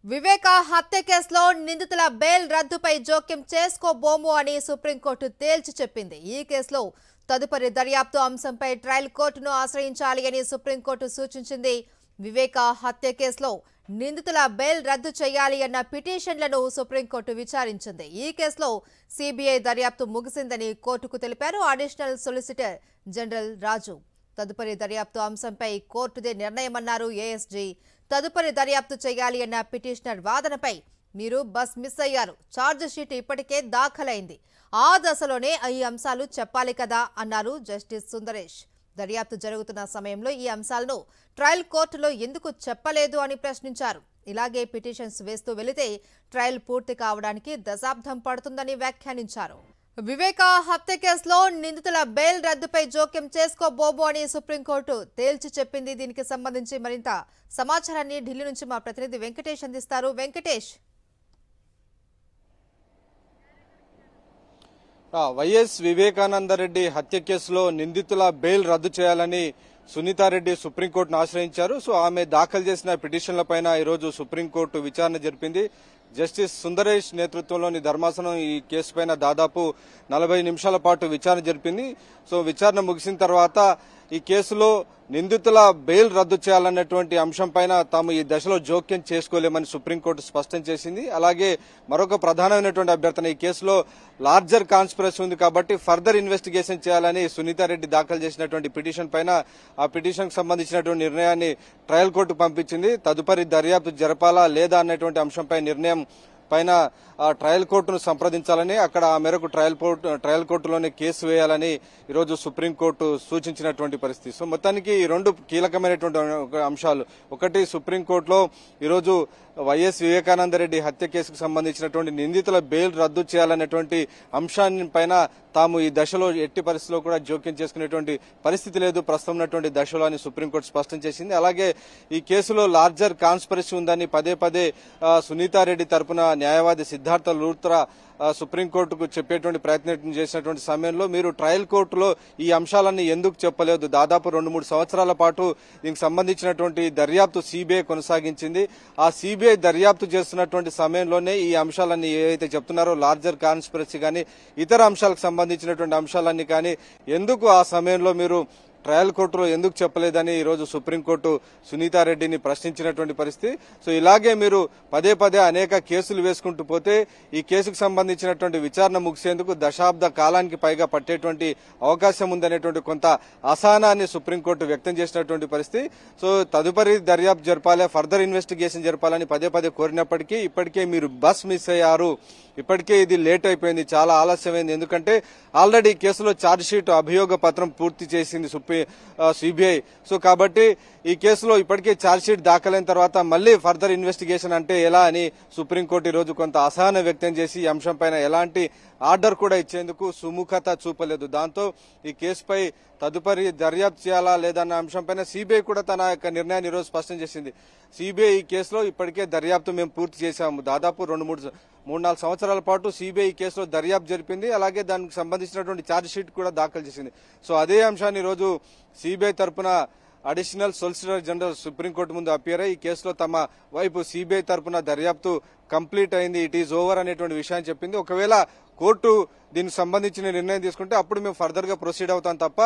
వివేక హత్య కేసులో నిందితుల బెయిల్ రద్దుపై జోక్యం చేసుకోబోము అని సుప్రీంకోర్టు తేల్చి చెప్పింది. ఈ కేసులో తదుపరి దర్యాప్తు అంశంపై ట్రయల్ కోర్టును ఆశ్రయించాలి అని సుప్రీంకోర్టు సూచించింది. వివేక హత్య కేసులో నిందితుల బెయిల్ రద్దు చేయాలి అన్న పిటిషన్లను సుప్రీంకోర్టు విచారించింది. ఈ కేసులో సిబిఐ దర్యాప్తు ముగిసిందని కోర్టుకు తెలిపారు అడిషనల్ సొలిసిటర్ జనరల్ రాజు. తదుపరి దర్యాప్తు అంశంపై కోర్టుదే నిర్ణయమన్నారు ఏఎస్జీ. తదుపరి దర్యాప్తు చేయాలి అన్న పిటిషనర్ వాదనపై మీరు బస్ మిస్ అయ్యారు, ఛార్జ్ షీట్ ఇప్పటికే దాఖలైంది, ఆ దశలోనే ఈ అంశాలు చెప్పాలి కదా అన్నారు జస్టిస్ సుందరేష్. దర్యాప్తు జరుగుతున్న సమయంలో ఈ అంశాలను ట్రయల్ కోర్టులో ఎందుకు చెప్పలేదు అని ప్రశ్నించారు. ఇలాగే పిటిషన్స్ వేస్తూ వెళితే ట్రయల్ పూర్తి కావడానికి దశాబ్దం పడుతుందని వ్యాఖ్యానించారు. వివేక హత్య కేసులో నిందితుల బెయిల్ రద్దుపై జోక్యం చేసుకోబోబు అని సుప్రీంకోర్టు తేల్చి చెప్పింది. దీనికి సంబంధించి మరింత సమాచారాన్ని ఢిల్లీ నుంచి మా ప్రతినిధి వెంకటేష్ అందిస్తారు. వెంకటేష్, వైఎస్ వివేకానందరెడ్డి హత్య కేసులో నిందితుల బెయిల్ రద్దు చేయాలని సునీతారెడ్డి సుప్రీంకోర్టును ఆశ్రయించారు. సో ఆమె దాఖలు చేసిన పిటిషన్లపైన ఈరోజు సుప్రీంకోర్టు విచారణ జరిపింది. జస్టిస్ సుందరేష్ నేతృత్వంలోని ధర్మాసనం ఈ కేసుపైన దాదాపు 40 నిమిషాల పాటు విచారణ జరిపింది. సో విచారణ ముగిసిన తర్వాత ఈ కేసులో నిందితుల బెయిల్ రద్దు చేయాలన్నటువంటి అంశంపైన తాము ఈ దశలో జోక్యం చేసుకోలేమని సుప్రీంకోర్టు స్పష్టం చేసింది. అలాగే మరొక ప్రధానమైనటువంటి అభ్యర్థన, ఈ కేసులో లార్జర్ కాన్స్పిరసీ ఉంది కాబట్టి ఫర్దర్ ఇన్వెస్టిగేషన్ చేయాలని సునీతారెడ్డి దాఖలు చేసినటువంటి పిటిషన్ పైన ఆ పిటిషన్ కు సంబంధించినటువంటి నిర్ణయాన్ని ట్రయల్ కోర్టు పంపించింది. తదుపరి దర్యాప్తు జరపాలా లేదా అన్నటువంటి అంశంపై నిర్ణయం పైన ట్రయల్ కోర్టును సంప్రదించాలని, అక్కడ ఆ మేరకు ట్రయల్ కోర్టులోనే కేసు వేయాలని ఈరోజు సుప్రీంకోర్టు సూచించినటువంటి పరిస్థితి. సో మొత్తానికి ఈ రెండు కీలకమైనటువంటి అంశాలు. ఒకటి, సుప్రీంకోర్టులో ఈరోజు వైఎస్ వివేకానందరెడ్డి హత్య కేసుకు సంబంధించినటువంటి నిందితుల బెయిల్ రద్దు చేయాలనేటువంటి అంశాన్ని పైన తాము ఈ దశలో ఎట్టి పరిస్థితిలో కూడా జోక్యం చేసుకునేటువంటి పరిస్థితి లేదు ప్రస్తుతం ఉన్నటువంటి దశలో అని సుప్రీంకోర్టు స్పష్టం చేసింది. అలాగే ఈ కేసులో లార్జర్ కాన్స్పిరసీ ఉందని పదే పదే సునీతారెడ్డి తరపున న్యాయవాది సిద్ధార్థ లూత్రా సుప్రీంకోర్టుకు చెప్పేటువంటి ప్రయత్నం చేసినటువంటి సమయంలో మీరు ట్రయల్ కోర్టులో ఈ అంశాలన్నీ ఎందుకు చెప్పలేదు? దాదాపు 2-3 సంవత్సరాల పాటు దీనికి సంబంధించినటువంటి దర్యాప్తు సిబిఐ కొనసాగించింది. ఆ సిబిఐ దర్యాప్తు చేస్తున్నటువంటి సమయంలోనే ఈ అంశాలన్నీ ఏవైతే చెప్తున్నారో లార్జర్ కాన్స్పిరసీ కానీ ఇతర అంశాలకు సంబంధించినటువంటి అంశాలన్నీ కానీ ఎందుకు ఆ సమయంలో మీరు ట్రయల్ కోర్టులో ఎందుకు చెప్పలేదని ఈరోజు సుప్రీంకోర్టు సునీతారెడ్డిని ప్రశ్నించినటువంటి పరిస్థితి. సో ఇలాగే మీరు పదే పదే అనేక కేసులు వేసుకుంటూ పోతే ఈ కేసుకు సంబంధించినటువంటి విచారణ ముగిసేందుకు దశాబ్ద కాలానికి పైగా పట్టేటువంటి అవకాశం ఉందనేటువంటి కొంత అసహనాన్ని సుప్రీంకోర్టు వ్యక్తం చేసినటువంటి పరిస్థితి. సో తదుపరి దర్యాప్తు జరపాలి, ఫర్దర్ ఇన్వెస్టిగేషన్ జరపాలని పదే పదే కోరినప్పటికీ ఇప్పటికే మీరు బస్ మిస్ అయ్యారు, ఇప్పటికే ఇది లేట్ అయిపోయింది, చాలా ఆలస్యమైంది. ఎందుకంటే ఆల్రెడీ కేసులో ఛార్జ్ షీట్ అభియోగ పత్రం పూర్తి చేసింది సిబిఐ. సో కాబట్టి ఈ కేసులో ఇప్పటికే ఛార్జ్ షీట్ దాఖలైన తర్వాత మళ్లీ ఫర్దర్ ఇన్వెస్టిగేషన్ అంటే ఎలా అని సుప్రీంకోర్టు ఈరోజు కొంత అసహనం వ్యక్తం చేసి ఈ అంశంపైన ఎలాంటి ఆర్డర్ కూడా ఇచ్చేందుకు సుముఖత చూపలేదు. దాంతో ఈ కేసుపై తదుపరి దర్యాప్తు చేయాలా లేదన్న అంశంపైన సిబిఐ కూడా తన యొక్క నిర్ణయాన్ని ఈరోజు స్పష్టం చేసింది. సిబిఐ ఈ కేసులో ఇప్పటికే దర్యాప్తు మేము పూర్తి చేశాము, దాదాపు 3-4 సంవత్సరాల పాటు సిబిఐ ఈ కేసులో దర్యాప్తు జరిపింది. అలాగే దానికి సంబంధించినటువంటి ఛార్జ్ షీట్ కూడా దాఖలు చేసింది. సో అదే అంశాన్ని ఈరోజు సిబిఐ తరఫున అడిషనల్ సొలిసిటర్ జనరల్ సుప్రీంకోర్టు ముందు అపియర్ అయ్యి ఈ కేసులో తమ వైపు సిబిఐ తరఫున దర్యాప్తు కంప్లీట్ అయింది, ఇట్ ఈజ్ ఓవర్ అనేటువంటి విషయాన్ని చెప్పింది. ఒకవేళ కోర్టు దీనికి సంబంధించిన నిర్ణయం తీసుకుంటే అప్పుడు మేము ఫర్దర్ గా ప్రొసీడ్ అవుతాం తప్ప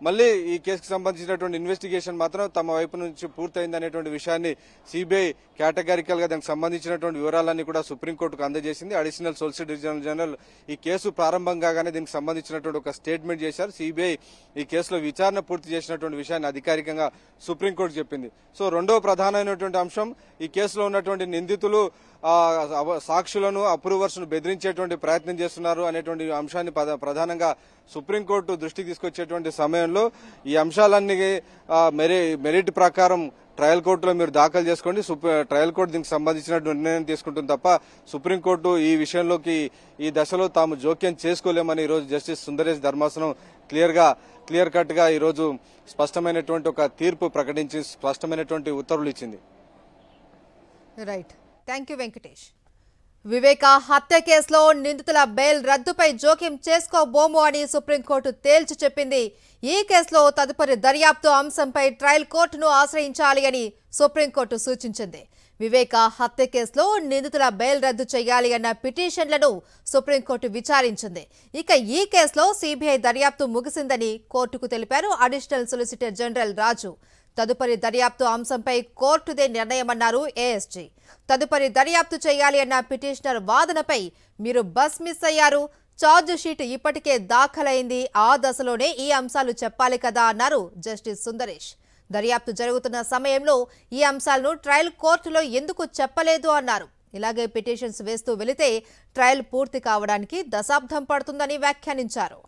మళ్లీ ఈ కేసుకు సంబంధించినటువంటి ఇన్వెస్టిగేషన్ మాత్రం తమ వైపు నుంచి పూర్తయింది అనేటువంటి విషయాన్ని సిబిఐ కేటగారికల్ గా దానికి సంబంధించినటువంటి వివరాలన్నీ కూడా సుప్రీంకోర్టుకు అందజేసింది. అడిషనల్ సొలిసిటర్ జనరల్ ఈ కేసు ప్రారంభం కాగానే దీనికి సంబంధించినటువంటి ఒక స్టేట్మెంట్ చేశారు. సిబిఐ ఈ కేసులో విచారణ పూర్తి చేసినటువంటి విషయాన్ని అధికారికంగా సుప్రీంకోర్టు చెప్పింది. సో రెండవ ప్రధానమైనటువంటి అంశం, ఈ కేసులో ఉన్నటువంటి నిందితులు సాక్షులను అప్రూవర్స్ ను బెదిరించేటువంటి ప్రయత్నం చేస్తున్నారు అనేటువంటి అంశాన్ని ప్రధానంగా సుప్రీంకోర్టు దృష్టికి తీసుకొచ్చేటువంటి సమయంలో ఈ అంశాలన్నీ మెరిట్ ప్రకారం ట్రయల్ కోర్టులో మీరు దాఖలు చేసుకోండి, ట్రయల్ కోర్టు దీనికి సంబంధించిన నిర్ణయం తీసుకుంటుంది తప్ప సుప్రీంకోర్టు ఈ విషయంలోకి ఈ దశలో తాము జోక్యం చేసుకోలేమని ఈరోజు జస్టిస్ సుందరేష్ ధర్మాసనం క్లియర్ కట్ గా ఈరోజు స్పష్టమైనటువంటి ఒక తీర్పు ప్రకటించి స్పష్టమైనటువంటి ఉత్తర్వులు ఇచ్చింది. Right, thank you Venkatesh. Viveka హత్య కేసులో నిందితుల బెయిల్ రద్దుపై జోక్యం చేసుకోబోము అని సుప్రీంకోర్టు తేల్చి చెప్పింది. ఈ కేసులో తదుపరి దర్యాప్తు అంశంపై ట్రయల్ కోర్టును ఆశ్రయించాలి అని సుప్రీంకోర్టు సూచించింది. వివేక హత్య కేసులో నిందితుల బెయిల్ రద్దు చేయాలి అన్న పిటిషన్లను సుప్రీంకోర్టు విచారించింది. ఇక ఈ కేసులో సిబిఐ దర్యాప్తు ముగిసిందని కోర్టుకు తెలిపారు అడిషనల్ సొలిసిటర్ జనరల్ రాజు. తదుపరి దర్యాప్తు అంశంపై కోర్టుదే నిర్ణయమన్నారు ఏఎస్జీ. తదుపరి దర్యాప్తు చేయాలి అన్న పిటిషనర్ వాదనపై మీరు బస్ మిస్ అయ్యారు, ఛార్జ్ షీట్ ఇప్పటికే దాఖలైంది, ఆ దశలోనే ఈ అంశాలు చెప్పాలి కదా అన్నారు జస్టిస్ సుందరేష్. దర్యాప్తు జరుగుతున్న సమయంలో ఈ అంశాలను ట్రయల్ కోర్టులో ఎందుకు చెప్పలేదు అన్నారు. ఇలాగే పిటిషన్స్ వేస్తూ వెళితే ట్రయల్ పూర్తి కావడానికి దశాబ్దం పడుతుందని వ్యాఖ్యానించారు.